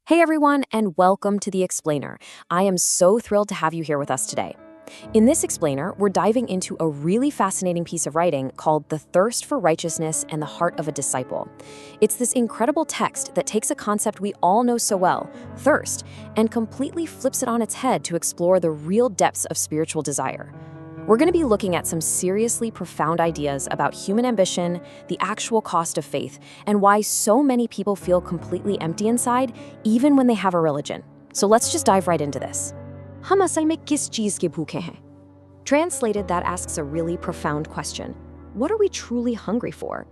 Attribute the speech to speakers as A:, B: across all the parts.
A: Hey everyone, and welcome to The Explainer. I am so thrilled to have you here with us today. In this explainer, we're diving into a really fascinating piece of writing called The Thirst for Righteousness and the Heart of a Disciple. It's this incredible text that takes a concept we all know so well, thirst, and completely flips it on its head to explore the real depths of spiritual desire. We're going to be looking at some seriously profound ideas about human ambition, the actual cost of faith, and why so many people feel completely empty inside, even when they have a religion. So let's just dive right into this. हम असल में किस चीज़ के भूखे हैं? Translated, that asks a really profound question. What are we truly hungry for?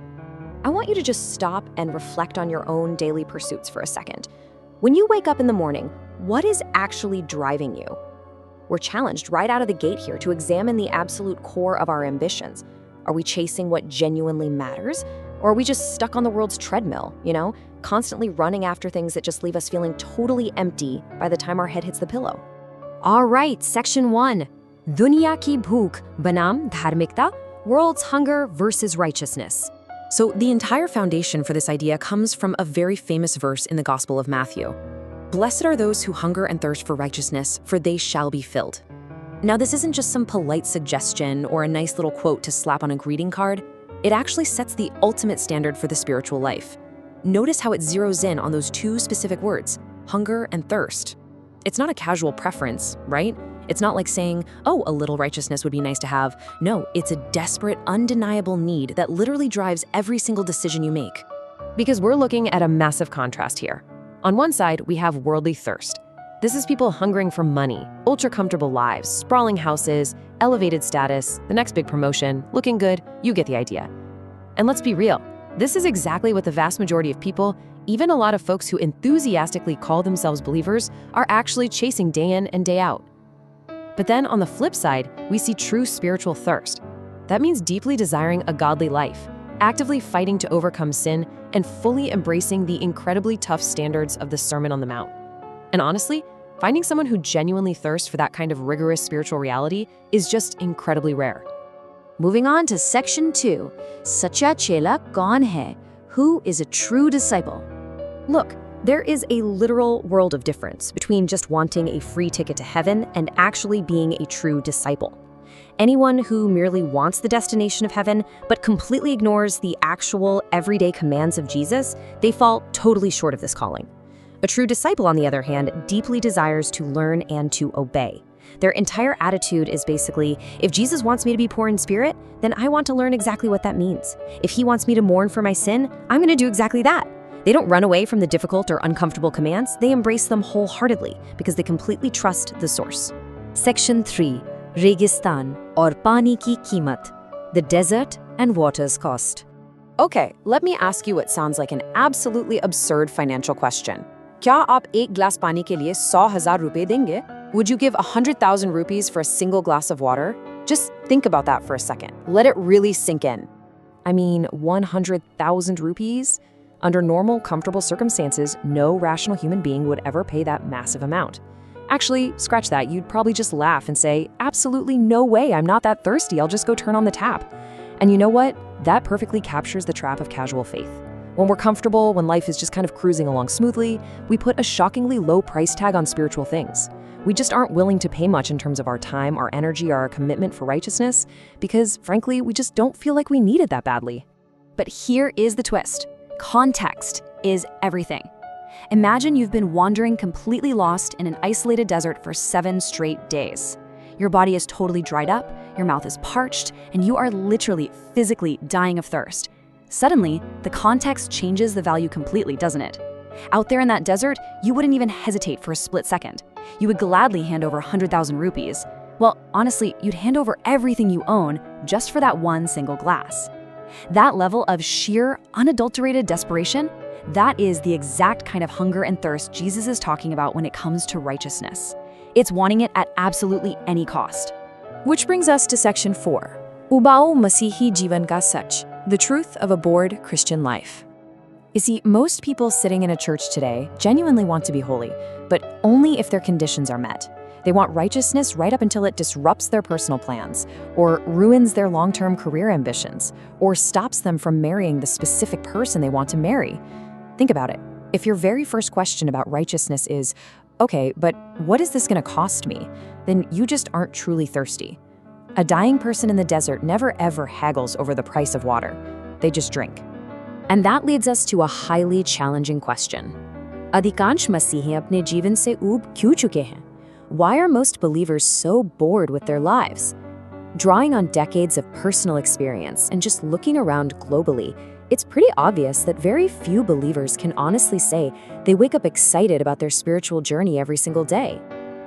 A: I want you to just stop and reflect on your own daily pursuits for a second. When you wake up in the morning, what is actually driving you? We're challenged right out of the gate here to examine the absolute core of our ambitions. Are we chasing what genuinely matters? Or are we just stuck on the world's treadmill, constantly running after things that just leave us feeling totally empty by the time our head hits the pillow? All right, section 1. Dunya ki bhook banam dharmikta, world's hunger versus righteousness. So the entire foundation for this idea comes from a very famous verse in the Gospel of Matthew. Blessed are those who hunger and thirst for righteousness, for they shall be filled. Now, this isn't just some polite suggestion or a nice little quote to slap on a greeting card. It actually sets the ultimate standard for the spiritual life. Notice how it zeroes in on those two specific words, hunger and thirst. It's not a casual preference, right? It's not like saying, oh, a little righteousness would be nice to have. No, it's a desperate, undeniable need that literally drives every single decision you make. Because we're looking at a massive contrast here. On one side, we have worldly thirst. This is people hungering for money, ultra-comfortable lives, sprawling houses, elevated status, the next big promotion, looking good, you get the idea. And let's be real, this is exactly what the vast majority of people, even a lot of folks who enthusiastically call themselves believers, are actually chasing day in and day out. But then on the flip side, we see true spiritual thirst. That means deeply desiring a godly life, actively fighting to overcome sin, and fully embracing the incredibly tough standards of the Sermon on the Mount. And honestly, finding someone who genuinely thirsts for that kind of rigorous spiritual reality is just incredibly rare. Moving on to section 2, Sacha Chela Kaun Hai? Who is a true disciple? Look, there is a literal world of difference between just wanting a free ticket to heaven and actually being a true disciple. Anyone who merely wants the destination of heaven but completely ignores the actual everyday commands of Jesus, they fall totally short of this calling. A true disciple, on the other hand, deeply desires to learn and to obey. Their entire attitude is basically, if Jesus wants me to be poor in spirit, then I want to learn exactly what that means. If he wants me to mourn for my sin, I'm going to do exactly that. They don't run away from the difficult or uncomfortable commands, they embrace them wholeheartedly because they completely trust the source. Section 3. Registan or Pani ki कीमत, the desert and water's cost. Okay, let me ask you what sounds like an absolutely absurd financial question. क्या आप एक glass पानी के लिए 100,000 रुपए देंगे? Would you give 100,000 rupees for a single glass of water? Just think about that for a second. Let it really sink in. I mean, 100,000 rupees? Under normal, comfortable circumstances, no rational human being would ever pay that massive amount. Actually, scratch that, you'd probably just laugh and say, absolutely no way, I'm not that thirsty, I'll just go turn on the tap. And you know what? That perfectly captures the trap of casual faith. When we're comfortable, when life is just kind of cruising along smoothly, we put a shockingly low price tag on spiritual things. We just aren't willing to pay much in terms of our time, our energy, or our commitment for righteousness, because frankly, we just don't feel like we need it that badly. But here is the twist. Context is everything. Imagine you've been wandering completely lost in an isolated desert for 7 straight days. Your body is totally dried up, your mouth is parched, and you are literally, physically dying of thirst. Suddenly, the context changes the value completely, doesn't it? Out there in that desert, you wouldn't even hesitate for a split second. You would gladly hand over 100,000 rupees. Well, honestly, you'd hand over everything you own just for that one single glass. That level of sheer, unadulterated desperation, that is the exact kind of hunger and thirst Jesus is talking about when it comes to righteousness. It's wanting it at absolutely any cost. Which brings us to section 4. Ubao Masihi Jivan Ka Sach, the truth of a bored Christian life. You see, most people sitting in a church today genuinely want to be holy, but only if their conditions are met. They want righteousness right up until it disrupts their personal plans, or ruins their long-term career ambitions, or stops them from marrying the specific person they want to marry. Think about it. If your very first question about righteousness is, okay, but what is this going to cost me? Then you just aren't truly thirsty. A dying person in the desert never ever haggles over the price of water. They just drink. And that leads us to a highly challenging question. अधिकांश मसीही अपने जीवन से ऊब क्यों चुके हैं? Why are most believers so bored with their lives? Drawing on decades of personal experience and just looking around globally, it's pretty obvious that very few believers can honestly say they wake up excited about their spiritual journey every single day.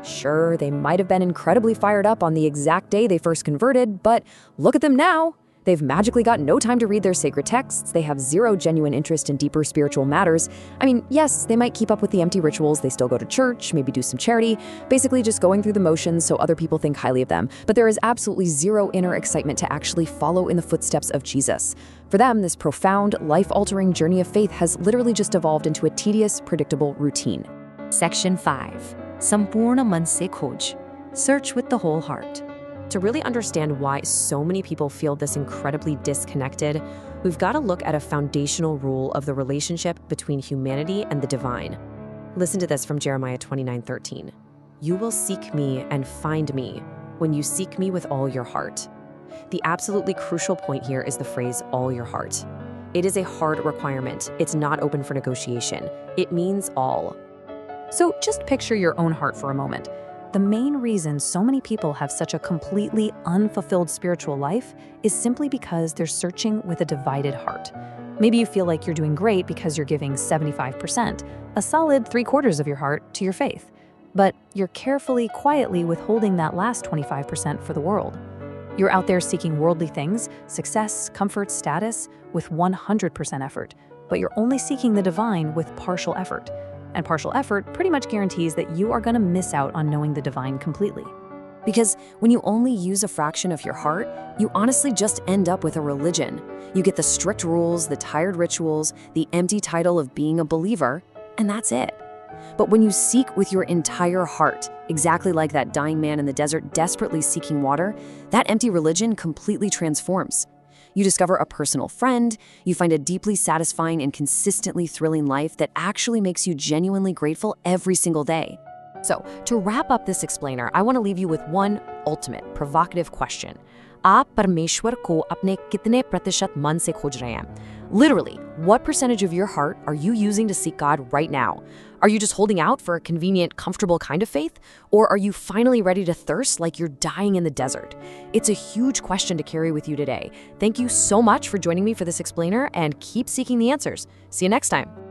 A: Sure, they might have been incredibly fired up on the exact day they first converted, but look at them now. They've magically got no time to read their sacred texts, they have zero genuine interest in deeper spiritual matters. I mean, yes, they might keep up with the empty rituals, they still go to church, maybe do some charity, basically just going through the motions so other people think highly of them. But there is absolutely zero inner excitement to actually follow in the footsteps of Jesus. For them, this profound, life-altering journey of faith has literally just evolved into a tedious, predictable routine. Section 5. Sampurna man se khoj. Search with the whole heart. To really understand why so many people feel this incredibly disconnected, we've got to look at a foundational rule of the relationship between humanity and the divine. Listen to this from Jeremiah 29:13. You will seek me and find me when you seek me with all your heart. The absolutely crucial point here is the phrase, all your heart. It is a hard requirement. It's not open for negotiation. It means all. So just picture your own heart for a moment. The main reason so many people have such a completely unfulfilled spiritual life is simply because they're searching with a divided heart. Maybe you feel like you're doing great because you're giving 75%, a solid 3/4 of your heart, to your faith. But you're carefully, quietly withholding that last 25% for the world. You're out there seeking worldly things, success, comfort, status, with 100% effort, but you're only seeking the divine with partial effort. And partial effort pretty much guarantees that you are going to miss out on knowing the divine completely. Because when you only use a fraction of your heart, you honestly just end up with a religion. You get the strict rules, the tired rituals, the empty title of being a believer, and that's it. But when you seek with your entire heart, exactly like that dying man in the desert desperately seeking water, that empty religion completely transforms. You discover a personal friend, you find a deeply satisfying and consistently thrilling life that actually makes you genuinely grateful every single day. So, to wrap up this explainer, I want to leave you with one ultimate, provocative question. आप परमेश्वर को अपने कितने प्रतिशत मन से खोज रहे हैं? Literally, what percentage of your heart are you using to seek God right now? Are you just holding out for a convenient, comfortable kind of faith? Or are you finally ready to thirst like you're dying in the desert? It's a huge question to carry with you today. Thank you so much for joining me for this explainer, and keep seeking the answers. See you next time.